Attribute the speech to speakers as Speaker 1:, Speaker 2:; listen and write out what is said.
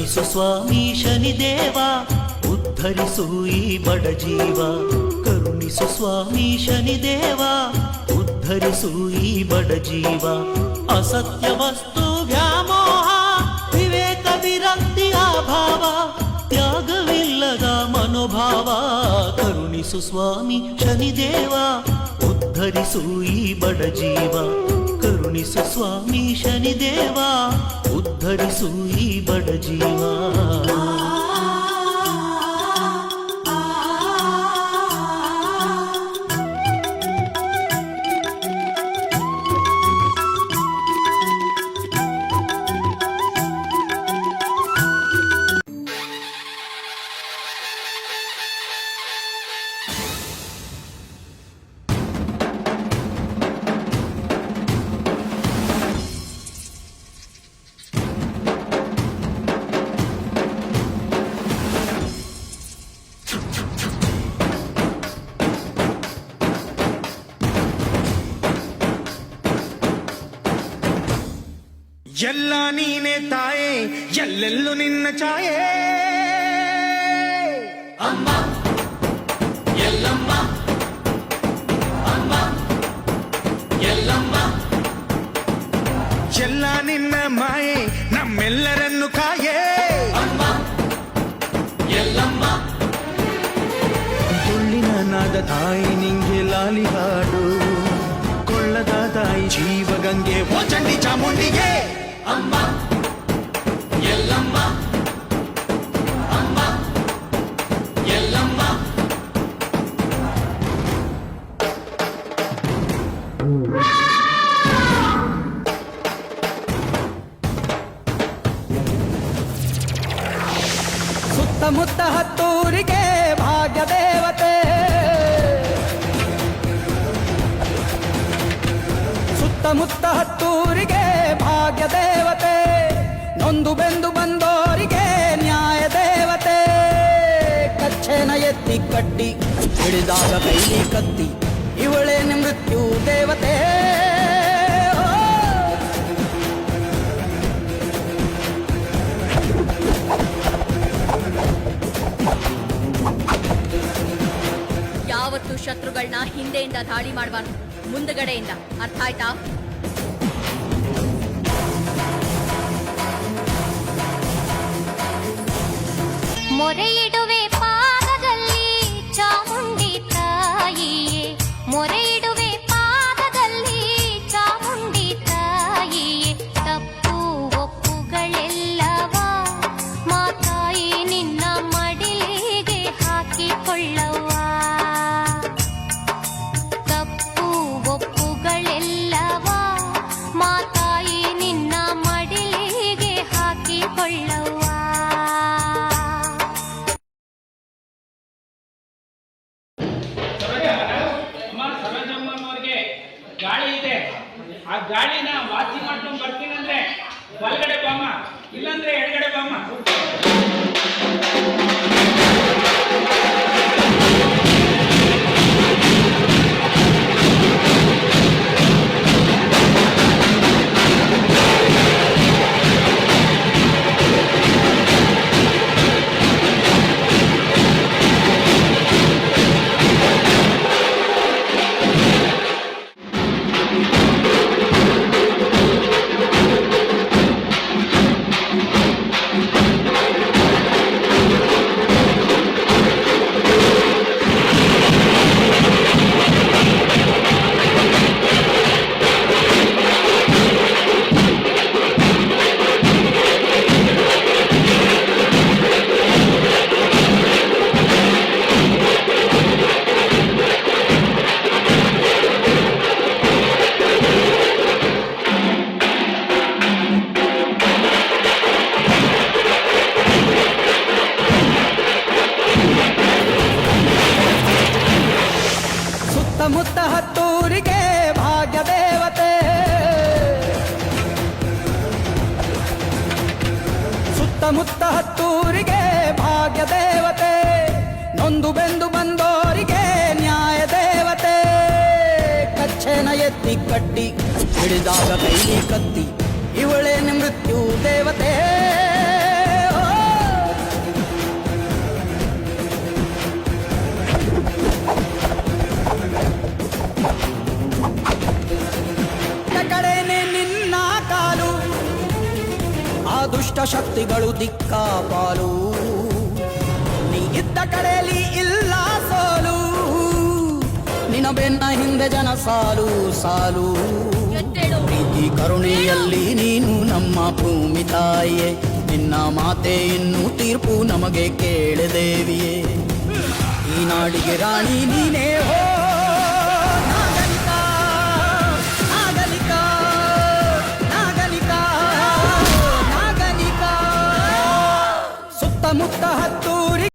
Speaker 1: ಕರುಣಿಸು ಸ್ವಾಮಿ ಶನಿದೇವ ಉದ್ಧರಿಸು ಈ ಬಡ ಜೀವ. ಕರುಣಿಸು ಸ್ವಾಮಿ ಶನಿದೇವ ಉದ್ಧರಿಸು ಈ ಬಡ ಜೀವ. ಅಸತ್ಯ ವಸ್ತು ವ್ಯಾಮೋಹ ವಿವೇಕ ವಿರಕ್ತಿ ಅಭಾವ ತ್ಯಾಗವಿಲ್ಲದ ಮನೋಭಾವ. ಕರುಣಿಸು ಸ್ವಾಮಿ ಶನಿದೇವ ಉದ್ಧರಿಸು ಈ ಬಡ ಜೀವ. ಕರುಣಿಸು ಸ್ವಾಮಿ ಶನಿದೇವ ಉದ್ಧರಿಸು ಈ ಬಡ ಜೀವ.
Speaker 2: ಎಲ್ಲ ನೀನೆ ತಾಯೇ ಎಲ್ಲೆಲ್ಲೂ ನಿನ್ನ ಛಾಯೆ. ಅಮ್ಮ ಎಲ್ಲಮ್ಮ ಅಮ್ಮ ಎಲ್ಲಮ್ಮ ಎಲ್ಲ ನಿನ್ನ ಮಾಯೆ ನಮ್ಮೆಲ್ಲರನ್ನು ಕಾಯೇ. ಅಮ್ಮ ಎಲ್ಲಮ್ಮ ತುಳ್ಳಿನ ನಾದ ತಾಯಿ ನಿಂಗೆ ಲಾಲಿ ಹಾಡು. ಕೊಳ್ಳದ ತಾಯಿ ಜೀವಗಂಗೆ ಓ ಚಂಡಿ ಚಾಮುಂಡಿಗೆ. ಅಮ್ಮ ಎಲ್ಲಮ್ಮ ಅಮ್ಮ ಎಲ್ಲಮ್ಮ
Speaker 3: ಸುತ್ತಮುತ್ತ ಹತ್ತೂರಿಗೆ ಭಾಗ್ಯ ದೇವತೆ. ಸುತ್ತಮುತ್ತ ಹತ್ತೂರಿಗೆ ಭಾಗ್ಯ ದೇವತೆ. ನೊಂದು ಬೆಂದು ಬಂದೋರಿಗೆ ನ್ಯಾಯ ದೇವತೆ. ಕಚ್ಚೆನ ಎತ್ತಿ ಕಟ್ಟಿ ಹಿಡಿದಾಗ ಕೈಲಿ ಕತ್ತಿ ಇವಳೇನೆ ಮೃತ್ಯು ದೇವತೆ.
Speaker 4: ಯಾವತ್ತು ಶತ್ರುಗಳನ್ನ ಹಿಂದೆಯಿಂದ ದಾಳಿ ಮಾಡಬಾರ್ದು, ಮುಂದಗಡೆಯಿಂದ. ಅರ್ಥ ಆಯ್ತಾ?
Speaker 5: ಮೊರೆ ಇಡುವೆ ಪಾದದಲ್ಲಿ ಚಾಮುಂಡಿ ತಾಯಿಯೇ. ಮೊರೆ ಇಡುವೆ ಪಾದದಲ್ಲಿ ಚಾಮುಂಡಿ ತಾಯಿಯೇ. ತಪ್ಪು ಒಪ್ಪುಗಳೆಲ್ಲವ ಮಾತಾಯಿ ನಿನ್ನ ಮಡಿಲಿಗೆ ಹಾಕಿಕೊಳ್ಳವ್ವ. ತಪ್ಪು ಒಪ್ಪುಗಳೆಲ್ಲವ ಮಾತಾಯಿ ನಿನ್ನ ಮಡಿಲಿಗೆ ಹಾಕಿಕೊಳ್ಳವ್ವ.
Speaker 6: ಗಾಳಿ ಇದೆ, ಆ ಗಾಳಿನ ವಾಸಿ ಮಾಡ್ಕೊಂಡು ಬರ್ತೀನಂದ್ರೆ ಬಲಗಡೆ ಬಾಮ, ಇಲ್ಲಾಂದ್ರೆ ಎಡಗಡೆ ಬಾಮ.
Speaker 3: ಸುತ್ತಮುತ್ತ ಹತ್ತೂರಿಗೆ ಭಾಗ್ಯ ದೇವತೆ. ಸುತ್ತಮುತ್ತ ಹತ್ತೂರಿಗೆ ಭಾಗ್ಯ ದೇವತೆ. ನೊಂದು ಬೆಂದು ಬಂದೋರಿಗೆ ನ್ಯಾಯ ದೇವತೆ. ಕಚ್ಚೆನ ಎತ್ತಿ ಕಟ್ಟಿ ಹಿಡಿದಾಗ ಕೈಲಿ ಕತ್ತಿ ಇವಳೇನೆ ಮೃತ್ಯು ದೇವತೆ. ಹಿಡಿದೇನೆ ನಿನ್ನ ಕಾಲು ಆ ದುಷ್ಟ ಶಕ್ತಿಗಳು ದಿಕ್ಕಾಪಾಲು ನೀ ಇದ್ದ ಕಡೆಯಲ್ಲಿ ಇಲ್ಲ ಸೋಲು ನಿನ್ನ ಬೆನ್ನ ಹಿಂದೆ ಜನ ಸಾಲು ಸಾಲು
Speaker 4: ಎದ್ದೇಳು.
Speaker 3: ಪ್ರೀತಿ ಕರುಣೆಯಲ್ಲಿ ನೀನು ನಮ್ಮ ಭೂಮಿ ತಾಯಿಯೇ ನಿನ್ನ ಮಾತೆ ಇನ್ನು ತೀರ್ಪು ನಮಗೆ ಕೇಳದೇವಿಯೇ ಈ ನಾಡಿಗೆ ರಾಣಿ ನೀನೇ ಹೋ ನಾಗರಿಕ ನಾಗರಿಕ ನಾಗರಿಕ ನಾಗರಿಕ ಸುತ್ತಮುತ್ತ ಹತ್ತೂರಿ